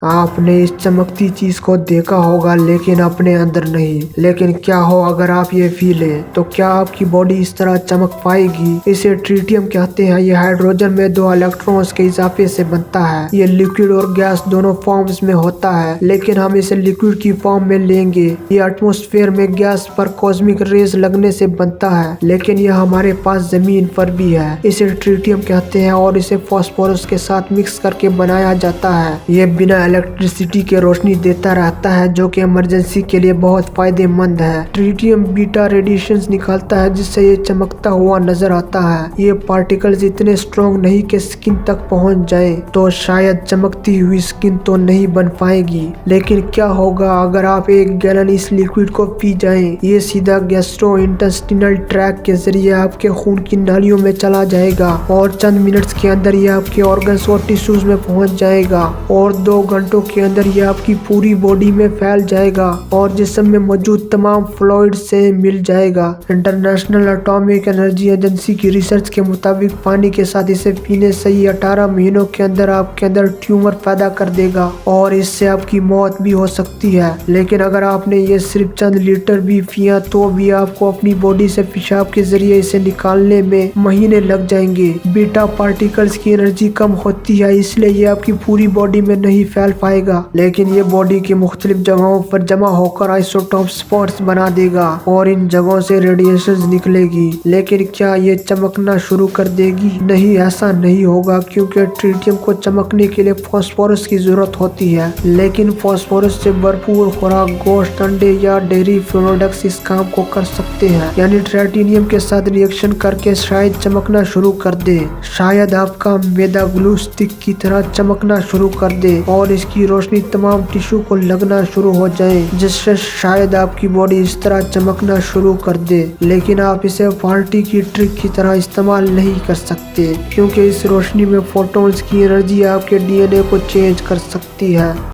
आपने इस चमकती चीज को देखा होगा लेकिन अपने अंदर नहीं। लेकिन क्या हो अगर आप ये पी लें, तो क्या आपकी बॉडी इस तरह चमक पाएगी? इसे ट्रिटियम कहते हैं। ये हाइड्रोजन में 2 इलेक्ट्रॉन्स के इजाफे से बनता है। ये लिक्विड और गैस दोनों फॉर्म्स में होता है, लेकिन हम इसे लिक्विड की फॉर्म में लेंगे। ये एटमॉस्फेयर में गैस पर कॉस्मिक रेज लगने से बनता है, लेकिन यह हमारे पास जमीन पर भी है। इसे ट्रिटियम कहते हैं और इसे फास्फोरस के साथ मिक्स करके बनाया जाता है। ये बिना इलेक्ट्रिसिटी के रोशनी देता रहता है, जो कि इमरजेंसी के लिए बहुत फायदेमंद है। ट्रिटियम बीटा रेडिएशन निकालता है, जिससे ये चमकता हुआ नजर आता है। ये पार्टिकल्स इतने स्ट्रॉन्ग नहीं कि स्किन तक पहुंच जाए, तो शायद चमकती हुई स्किन तो नहीं बन पाएगी। लेकिन क्या होगा अगर आप 1 गैलन इस लिक्विड को पी जाएं? ये सीधा गैस्ट्रो इंटेस्टिनल ट्रैक के जरिए आपके खून की नालियों में चला जाएगा और चंद मिनट्स के अंदर ये आपके ऑर्गन्स और टिश्यूज में पहुंच जाएगा और 2 घंटों के अंदर ये आपकी पूरी बॉडी में फैल जाएगा और जिस्म में मौजूद तमाम फ्लूइड से मिल जाएगा। इंटरनेशनल एटॉमिक एनर्जी एजेंसी की रिसर्च के मुताबिक पानी के साथ इसे पीने से ही 18 महीनों के अंदर आपके अंदर ट्यूमर पैदा कर देगा और इससे आपकी मौत भी हो सकती है। लेकिन अगर आपने ये सिर्फ चंद लीटर भी पिया, तो भी आपको अपनी बॉडी से पेशाब के जरिए इसे निकालने में महीने लग जाएंगे। बीटा पार्टिकल्स की एनर्जी कम होती है, इसलिए ये आपकी पूरी बॉडी में नहीं फैल पाएगा, लेकिन ये बॉडी की मुख्तलिफ जगहों पर जमा होकर आइसोटोप स्पॉट्स बना देगा और इन जगहों से रेडिएशन निकलेगी। लेकिन क्या ये चमकना शुरू कर देगी? नहीं, ऐसा नहीं होगा, क्योंकि ट्रिटियम को चमकने के लिए फास्फोरस की जरूरत होती है। लेकिन फास्फोरस से भरपूर खुराक, गोश्त, अंडे या डेयरी प्रोडक्ट्स इस काम को कर सकते हैं। यानी ट्रिटियम के साथ रिएक्शन करके शायद चमकना शुरू कर दे। शायद आपका मैदा ग्लू स्टिक की तरह चमकना शुरू कर दे और इसकी रोशनी तमाम टिश्यू को लगना शुरू हो जाए, जिससे शायद आपकी बॉडी इस तरह चमकना शुरू कर दे। लेकिन आप इसे पार्टी की ट्रिक की तरह इस्तेमाल नहीं कर सकते, क्योंकि इस रोशनी में फोटॉन्स की एनर्जी आपके डीएनए को चेंज कर सकती है।